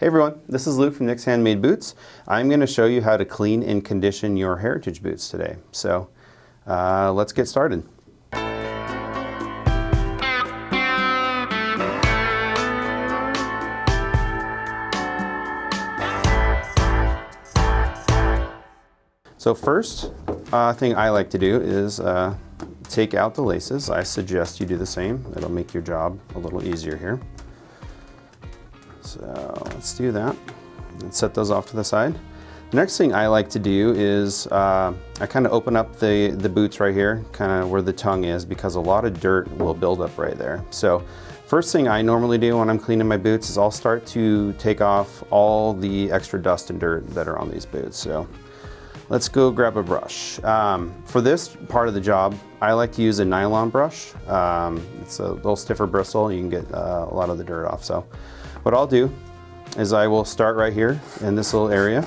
Hey everyone, this is Luke from Nick's Handmade Boots. I'm going to show you how to clean and condition your heritage boots today. So let's get started. So first thing I like to do is take out the laces. I suggest you do the same. It'll make your job a little easier here. So let's do that and set those off to the side. The next thing I like to do is I kind of open up the boots right here, kind of where the tongue is, because a lot of dirt will build up right there. So first thing I normally do when I'm cleaning my boots is I'll start to take off all the extra dust and dirt that are on these boots. So let's go grab a brush. For this part of the job, I like to use a nylon brush. It's a little stiffer bristle. You can get a lot of the dirt off. So what I'll do is I will start right here in this little area.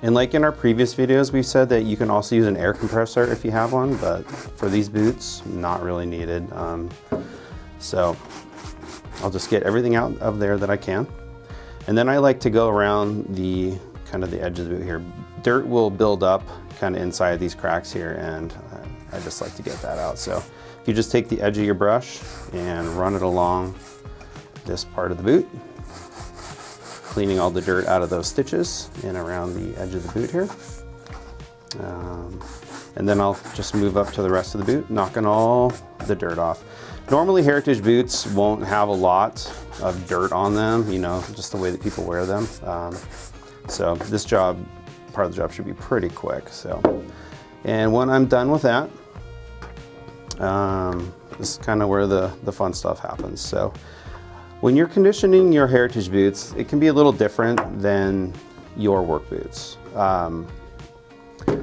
And like in our previous videos, we said that you can also use an air compressor if you have one, but for these boots, not really needed. So I'll just get everything out of there that I can. And then I like to go around the kind of the edge of the boot here. Dirt will build up kind of inside these cracks here, and I just like to get that out. So if you just take the edge of your brush and run it along this part of the boot, cleaning all the dirt out of those stitches and around the edge of the boot here. And then I'll just move up to the rest of the boot, knocking all the dirt off. Normally heritage boots won't have a lot of dirt on them, you know, just the way that people wear them. So this job, part of the job should be pretty quick. So, and when I'm done with that, this is kind of where the fun stuff happens. So when you're conditioning your heritage boots, it can be a little different than your work boots.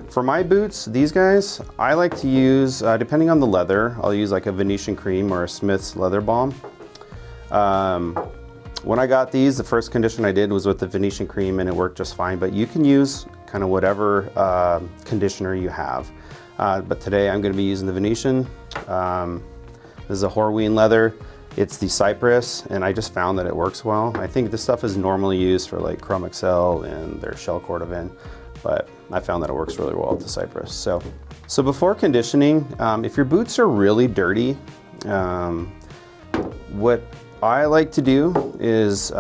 For my boots, these guys, I like to use, depending on the leather, I'll use like a Venetian cream or a Smith's leather balm. When I got these, the first condition I did was with the Venetian cream, and it worked just fine, but you can use kind of whatever conditioner you have. But today I'm going to be using the Venetian. This is a Horween leather. It's the Cypress, and I just found that it works well. I think this stuff is normally used for like Chrome Excel and their shell cordovan, but I found that it works really well with the Cypress. So before conditioning, if your boots are really dirty, what I like to do is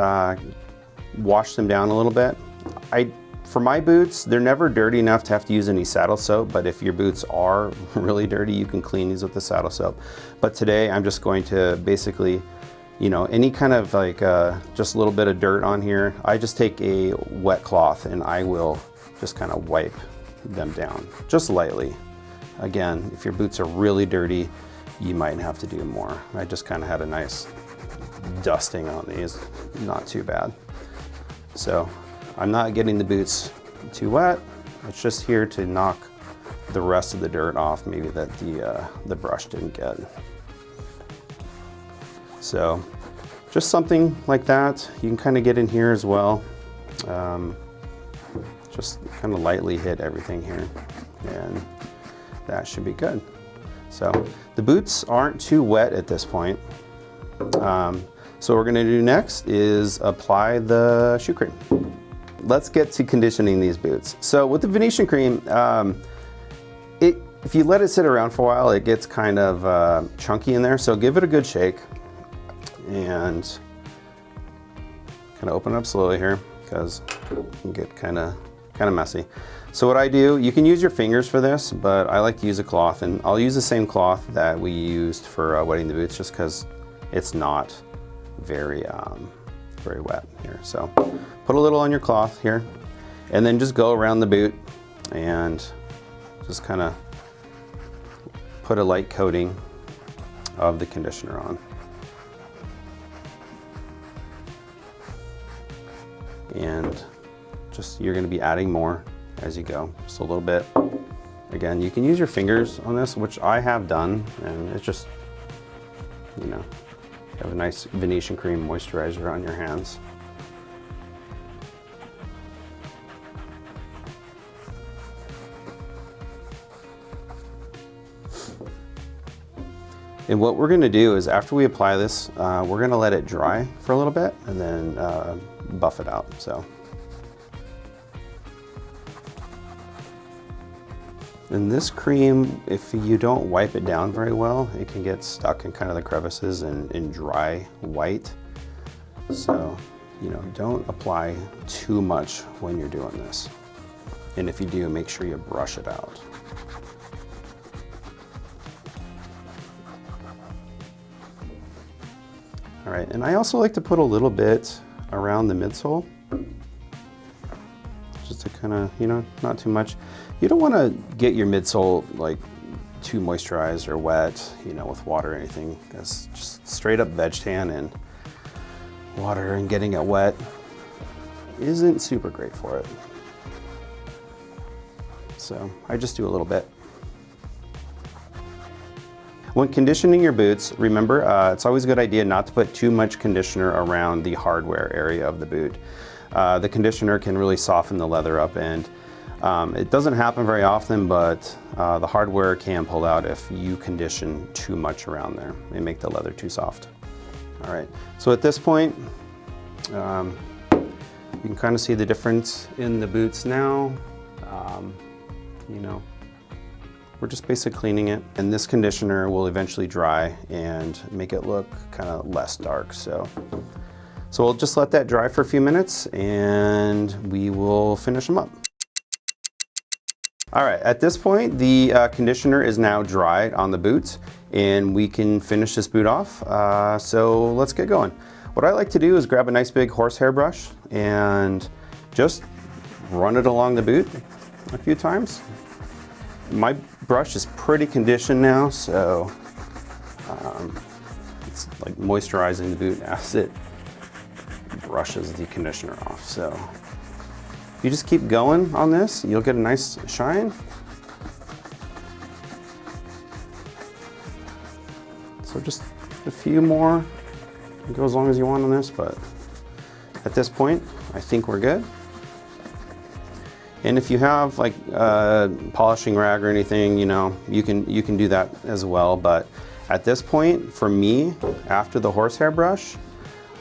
wash them down a little bit. For my boots, they're never dirty enough to have to use any saddle soap, but if your boots are really dirty, you can clean these with the saddle soap. But today I'm just going to basically, you know, any kind of like just a little bit of dirt on here, I just take a wet cloth and I will just kind of wipe them down, just lightly. Again, if your boots are really dirty, you might have to do more. I just kind of had a nice dusting on these, not too bad. So I'm not getting the boots too wet. It's just here to knock the rest of the dirt off, maybe that the brush didn't get. So just something like that. You can kind of get in here as well. Just kind of lightly hit everything here, and that should be good. So the boots aren't too wet at this point. So what we're gonna do next is apply the shoe cream. Let's get to conditioning these boots. So with the Venetian cream, if you let it sit around for a while, it gets kind of chunky in there. So give it a good shake and kind of open it up slowly here, because it can get kind of messy. So what I do, you can use your fingers for this, but I like to use a cloth, and I'll use the same cloth that we used for wetting the boots, just because it's not very wet here. So put a little on your cloth here, and then just go around the boot and just kind of put a light coating of the conditioner on. And just, you're going to be adding more as you go, just a little bit. Again, you can use your fingers on this, which I have done, and it's just, you know, have a nice Venetian cream moisturizer on your hands. And what we're gonna do is after we apply this, we're gonna let it dry for a little bit and then buff it out, so. And this cream, if you don't wipe it down very well, it can get stuck in kind of the crevices and dry white. So, you know, don't apply too much when you're doing this. And if you do, make sure you brush it out. All right, and I also like to put a little bit around the midsole, just to kind of, you know, not too much. You don't want to get your midsole like too moisturized or wet, you know, with water or anything. That's just straight up veg tan and water and getting it wet isn't super great for it. So I just do a little bit. When conditioning your boots, remember, it's always a good idea not to put too much conditioner around the hardware area of the boot. The conditioner can really soften the leather up, and it doesn't happen very often, but the hardware can pull out if you condition too much around there and make the leather too soft. All right, so at this point, you can kind of see the difference in the boots now. You know, we're just basically cleaning it, and this conditioner will eventually dry and make it look kind of less dark. So we'll just let that dry for a few minutes and we will finish them up. All right, at this point, the conditioner is now dried on the boots and we can finish this boot off. So let's get going. What I like to do is grab a nice big horsehair brush and just run it along the boot a few times. My brush is pretty conditioned now, so it's like moisturizing the boot as it brushes the conditioner off. So if you just keep going on this, you'll get a nice shine. So just a few more. You can go as long as you want on this, but at this point, I think we're good. And if you have like a polishing rag or anything, you know, you can do that as well. But at this point, for me, after the horsehair brush,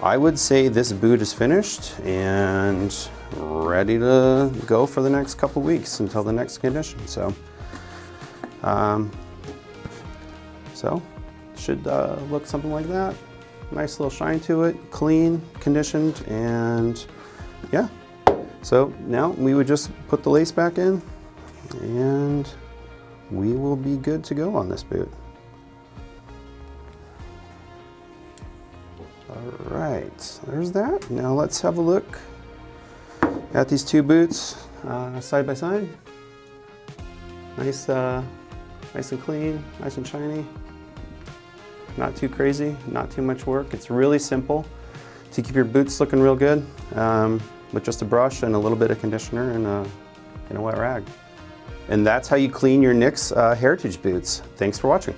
I would say this boot is finished and ready to go for the next couple weeks until the next condition. So, should look something like that. Nice little shine to it, clean, conditioned, and yeah. So now we would just put the lace back in and we will be good to go on this boot. All right, there's that. Now let's have a look at these two boots side by side. Nice, nice and clean, nice and shiny. Not too crazy, not too much work. It's really simple to keep your boots looking real good. With just a brush and a little bit of conditioner and a wet rag. And that's how you clean your NYX Heritage boots. Thanks for watching.